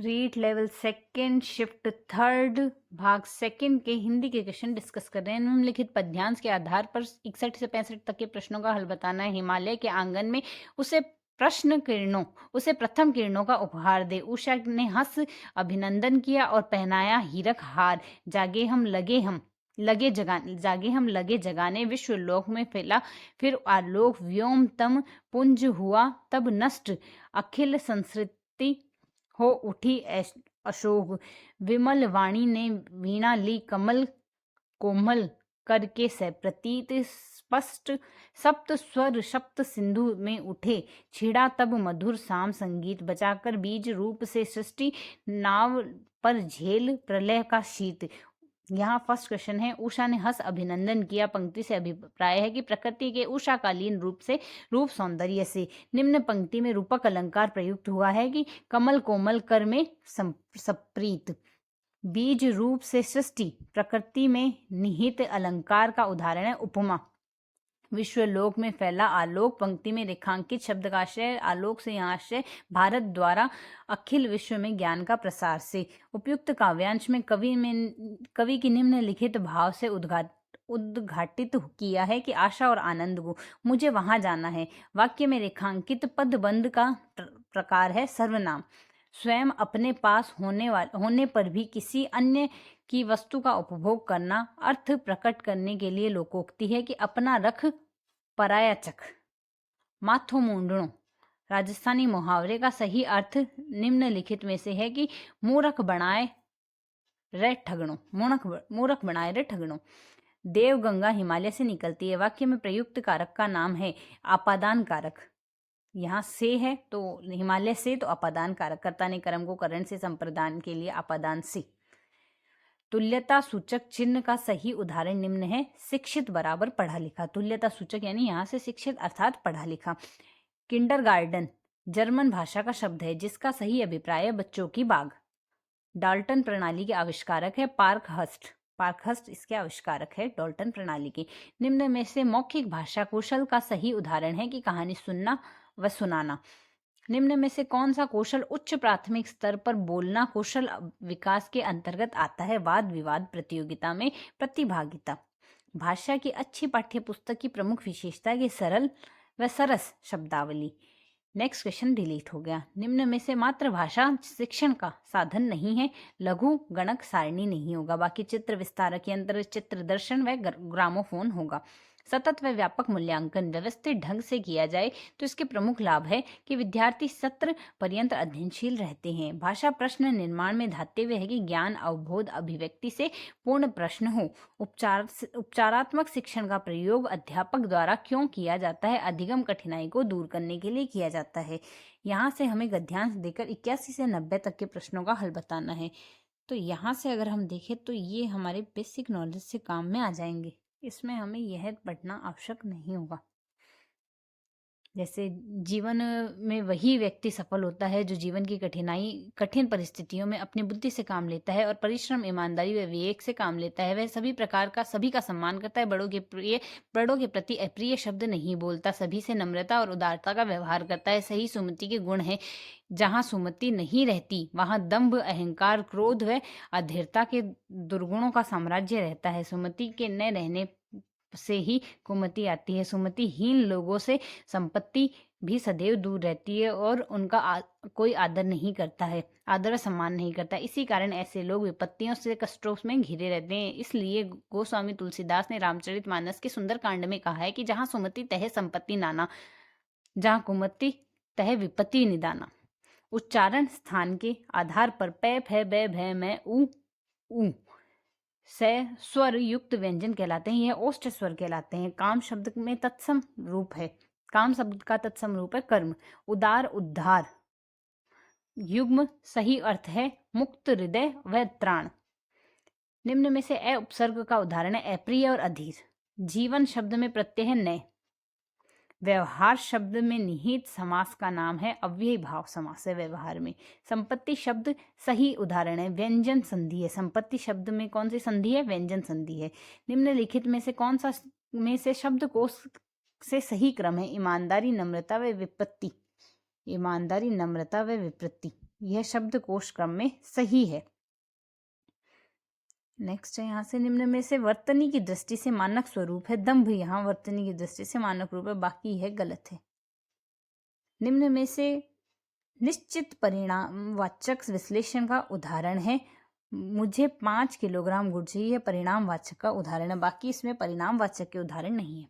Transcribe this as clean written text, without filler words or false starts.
Read level second shift third भाग second के हिंदी के क्वेश्चन डिस्कस कर रहे हैं। निम्नलिखित पद्यांश के आधार पर 61 से 65 तक के प्रश्नों का हल बताना है। हिमालय के आंगन में उसे प्रथम किरणों का उपहार दे। उषा ने हंस अभिनंदन किया और पहनाया हीरक हार। जागे हम लगे जगाने विश्व लोक में फैला फिर आलोक व्योम तम पुंज हुआ तब नष्ट अखिल संस्कृति हो उठी अशोक। विमल वाणी ने वीणा ली कमल कोमल करके से प्रतीत स्पष्ट सप्त स्वर सप्त सिंधु में उठे। छिड़ा तब मधुर साम संगीत बचाकर बीज रूप से सृष्टि नाव पर झेल प्रलय का शीत। यहाँ फर्स्ट क्वेश्चन है, उषा ने हंस अभिनंदन किया पंक्ति से अभिप्राय है कि प्रकृति के उषाकालीन रूप सौंदर्य से। निम्न पंक्ति में रूपक अलंकार प्रयुक्त हुआ है कि कमल कोमल कर में सप्रीत। बीज रूप से सृष्टि प्रकृति में निहित अलंकार का उदाहरण है। उपमा विश्वलोक में फैला आलोक पंक्ति में रेखांकित शब्द का आशय आलोक से यहाँ आशय भारत द्वारा अखिल विश्व में ज्ञान का प्रसार से। उपयुक्त काव्यांश में कवि की निम्नलिखित भाव से उद्घाटित किया है कि आशा और आनंद को मुझे वहां जाना है। वाक्य में रेखांकित पदबंध का प्रकार है सर्वनाम। स्वयं अपने पास होने पर भी किसी अन्य की वस्तु का उपभोग करना अर्थ प्रकट करने के लिए लोकोक्ति है कि अपना रख पराया चख। माथो मुंडणो राजस्थानी मुहावरे का सही अर्थ निम्नलिखित में से है कि मूर्ख बनाए रे ठगणो। देवगंगा हिमालय से निकलती है। वाक्य में प्रयुक्त कारक का नाम है आपादान कारक। यहाँ से है तो हिमालय से, तो अपादान कारक कर्ता ने कर्म को करण से संप्रदान के लिए अपादान से। तुल्यता सूचक चिन्ह का सही उदाहरण निम्न है। शिक्षित बराबर पढ़ा लिखा। तुल्यता सूचक यानी यहाँ से शिक्षित अर्थात पढ़ा लिखा। किंडरगार्टन जर्मन भाषा का शब्द है जिसका सही अभिप्राय है बच्चों की बाग। डाल्टन प्रणाली के आविष्कारक है पार्कहर्स्ट इसके आविष्कारक है डाल्टन प्रणाली के। निम्न में से मौखिक भाषा कौशल का सही उदाहरण है कि कहानी सुनना व सुनाना। निम्न में से कौन सा कौशल उच्च प्राथमिक स्तर पर बोलना कौशल विकास के अंतर्गत आता है? वाद विवाद प्रतियोगिता में प्रतिभागिता। भाषा की अच्छी पाठ्य पुस्तक की प्रमुख विशेषता है सरल व सरस शब्दावली। नेक्स्ट क्वेश्चन डिलीट हो गया। निम्न में से मातृभाषा शिक्षण का साधन नहीं है। लघु गणक सारणी नहीं होगा। बाकी चित्र विस्तारक यंत्र चित्र दर्शन व ग्रामोफोन होगा। सतत व व्यापक मूल्यांकन व्यवस्थित ढंग से किया जाए तो इसके प्रमुख लाभ है कि विद्यार्थी सत्र पर्यंत अध्ययनशील रहते हैं। भाषा प्रश्न निर्माण में धातव्य है कि ज्ञान अवबोध अभिव्यक्ति से पूर्ण प्रश्न हो। उपचारात्मक शिक्षण का प्रयोग अध्यापक द्वारा क्यों किया जाता है? अधिगम कठिनाई को दूर करने के लिए किया जाता है। यहाँ से हमें गद्यांश देकर 81 से 90 तक के प्रश्नों का हल बताना है। तो यहाँ से अगर हम देखें तो ये हमारे बेसिक नॉलेज से काम में आ जाएंगे। इसमें हमें यह पढ़ना आवश्यक नहीं होगा। जैसे जीवन में वही व्यक्ति सफल होता है जो जीवन की कठिन परिस्थितियों में अपनी बुद्धि से काम लेता है और परिश्रम ईमानदारी व विवेक से काम लेता है। वह सभी का सम्मान करता है। बड़ों के प्रति अप्रिय शब्द नहीं बोलता। सभी से नम्रता और उदारता का व्यवहार करता है। सही सुमति के गुण है। जहाँ सुमति नहीं रहती वहाँ दंभ अहंकार क्रोध व अधीरता के दुर्गुणों का साम्राज्य रहता है। सुमति के न रहने से ही कुमति आती है। सुमतिहीन लोगों से संपत्ति भी सदैव दूर रहती है और उनका कोई आदर नहीं करता है, आदर सम्मान नहीं करता। इसी कारण ऐसे लोग विपत्तियों से कष्टों में घिरे रहते हैं। इसलिए गोस्वामी तुलसीदास ने रामचरितमानस के सुंदर कांड में कहा है कि जहाँ सुमति तह संपत्ति नाना, जहाँ कुमति तह विपत्ति निदाना। उच्चारण स्थान के आधार पर पै फै बै भै मै ऊ से स्वर युक्त व्यंजन कहलाते हैं। यह ओष्ठ स्वर कहलाते हैं। काम शब्द में तत्सम रूप है। काम शब्द का तत्सम रूप है कर्म। उदार उद्धार युग्म सही अर्थ है मुक्त हृदय व त्राण। निम्न में से अ उपसर्ग का उदाहरण है अप्रिय और अधीर। जीवन शब्द में प्रत्यय है नय। व्यवहार शब्द में निहित समास का नाम है अव्ययी भाव समास है व्यवहार में। संपत्ति शब्द सही उदाहरण है व्यंजन संधि है। संपत्ति शब्द में कौन सी संधि है? व्यंजन संधि है। निम्नलिखित में से कौन सा में से शब्दकोश से सही क्रम है? ईमानदारी नम्रता व विपत्ति। ईमानदारी नम्रता व विपत्ति। यह शब्दकोश क्रम में सही है। नेक्स्ट है यहाँ से, निम्न में से वर्तनी की दृष्टि से मानक स्वरूप है दंभ। यहाँ वर्तनी की दृष्टि से मानक रूप है, बाकी यह गलत है। निम्न में से निश्चित परिणाम वाचक विश्लेषण का उदाहरण है। मुझे 5 किलोग्राम गुड़ चाहिए, परिणाम वाचक का उदाहरण है, बाकी इसमें परिणाम वाचक के उदाहरण नहीं है।